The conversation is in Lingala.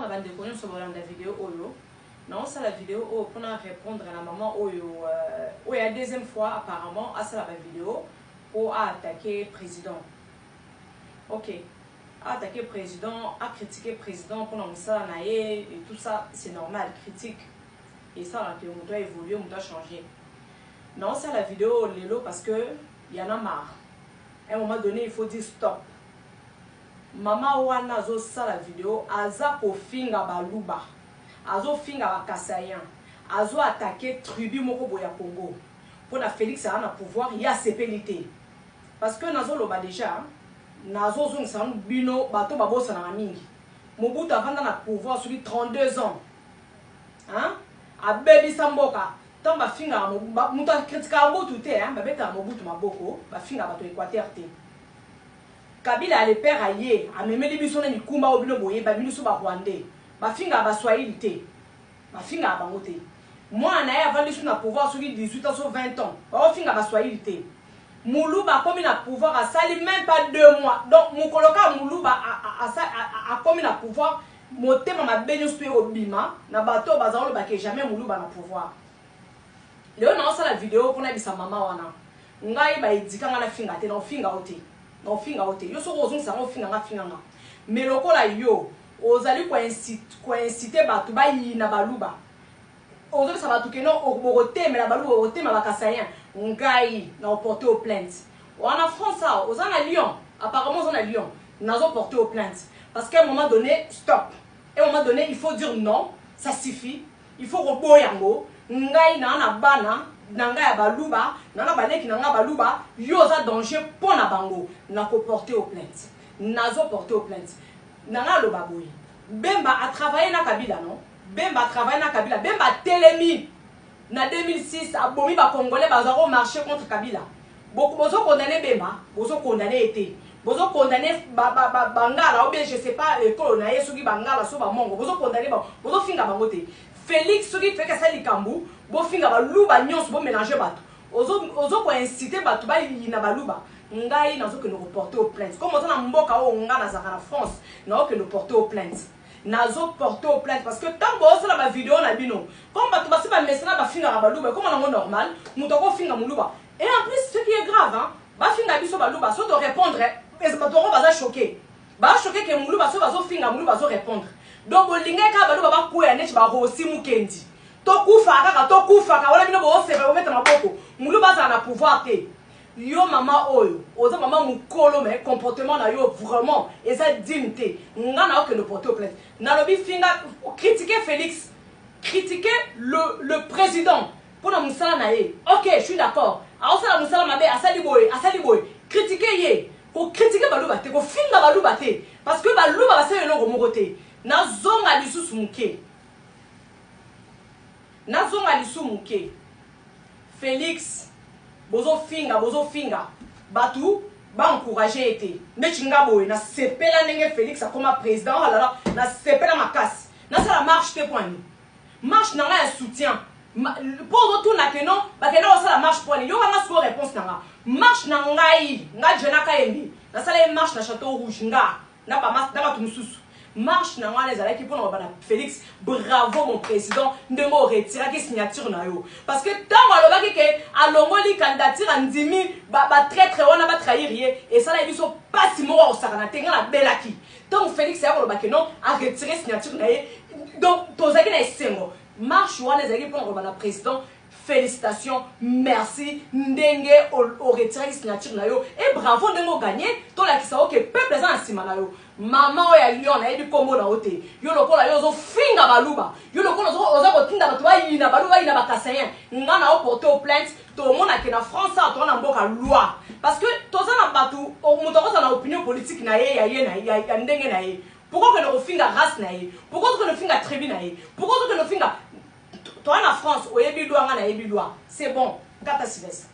bonsoir, la bande de cognon sur la vidéo Oyo. Non, c'est la vidéo pour répondre à la maman Oyo. Oui, la deuxième fois, apparemment, à la vidéo pour attaquer le président. Ok. Attaquer le président, à critiquer le président pour nous ça, et tout ça, c'est normal, critique. Et ça, on doit évoluer, on doit changer. Non, c'est la vidéo Lélo parce que il y en a marre. À un moment donné, il faut dire stop. Maman wana zo sa la vidéo aza ko finga baluba azo finga bakasayan azo attaquer tribu moko boya Congo pour na Félix a na pouvoir ya sepelité parce que nazo loba déjà nazo zong san bino bato babosa na mingi Mobutu avanda na pouvoir sur 32 ans hein a baby samboka tant ba finga muta critique Mobutu te hein ba beta Mobutu maboko ba finga bato Équateur te Kabila a le père aïe, a même les bisons ni kumba au bino boye, ba binusu ba rwandais, ba finga ba swahili te, ba finga ba moté. Moi on a avant de pouvoir sur 18 ans sur 20 ans, ba finga ba swahili te. Moulou ba comme na pouvoir a sali même pas 2 mois. Donc mon coloca Moulou ba a comme na pouvoir moté ma benusu au bima, na bato bazalo ba que jamais Moulou ba na pouvoir. Léo na ça la vidéo pour na bisa maman wana. Ngai ba edika na finga te, na finga oté. Non finga ote yo so ozon sango finga nga mais lokola yo ozali ko inciter batu ba yina baluba ozo sa batu ke no obogote mais la baluba obogote ma bakasayen ngai na porter au plainte en France ça ozana Lyon apparemment ozana Lyon nazo porter au plainte parce qu'à un moment donné stop et à un moment donné il faut dire non ça suffit il faut reboyango ngai na bana nanga ya baluba nanga baleki nanga baluba yo za danger pour na bango na ko porter au plainte nazo porter au plainte nanga lo baboyi Bemba a travaillé na Kabila non Bemba a travaillé na Kabila Bemba telemi na 2006 a bomi ba congolais bazaro marcher contre Kabila beaucoup bozo condamné Bemba bozo condamné été bozo condamné bangala ou bien je sais pas école na yesuki bangala so ba mongo bozo condamné bozo finga bangote Félix soki fait que ça likambu bo finga ba luba nyonso bo mélanger bato ozo ko inciter bato ba yina baluba ngai nazo que nous reporter au plainte comme on a mboka o nga na zaka na France na que nous porter au plainte nazo porter au plainte parce que tant bo ça la vidéo na bino comme bato ba se ba mesena ba finga baluba comme on a normal mutoko finga muluba et en plus ce qui est grave hein ba finga biso baluba so to répondre et bato ko ba choqué que muluba so bazo finga muluba so répondre donc bolinga ka baluba ba kuya neti ba rosi mukendi to kufa ka wala bino bo se ba mettre maboko muluba za na pouvoir te yo mama oyo oza mama mukolo mais comportement na yo vraiment et ça dignité nga na que le porter au plainte na lobi finga critiquer Félix critiquer le président pour na musala na ye OK je suis d'accord a osala musala mabe asali boy critiquer ye ko critiquer baluba te ko finga baluba te parce que baluba ba se elongo moko te na zonga lisusu muke nazonga lisu muke Félix bozo finga batu ba encourager été metinga boy na sepela ndenge Félix a comme président alala na sepela makasi na ça la marche te point marche na nga soutien pour retourner que non ba que non ça la marche point yo nga so réponse na nga marche na ngai nga jena ka yembi na ça la marche na Château Rouge nga na ba tumususu marche na ngwana ezala ki pona bana Félix bravo mon président ndengo retira ki signature na yo parce que tant alobaki ke alongoli candidature andimi ba traître wana ba trahir ye et ça la biso pas si moko osakana tenga na belaki tant Félix ya kolobaki non a retirer signature na ye donc tozaki na esengo marche wana ezaki pona bana président félicitations, merci, ndenge au retiré signature na yo et bravo ndengo gagné to la kisao ke peuple za nsima na yo maman ya Lyon na yebi kombo na ote yo lokola yo zo finga baluba yo lokola oza kotinda bato ba yina baluba yina bakasayen nga na porter au plainte to mona ke na France to na mboka loi parce que toza na bato mutoko na opinion politique na ye ya ndenge na ye pourquoi que no finga race na ye pourquoi que no finga tribu na ye pourquoi que no finga toi en France, c'est bon, 4 à 6.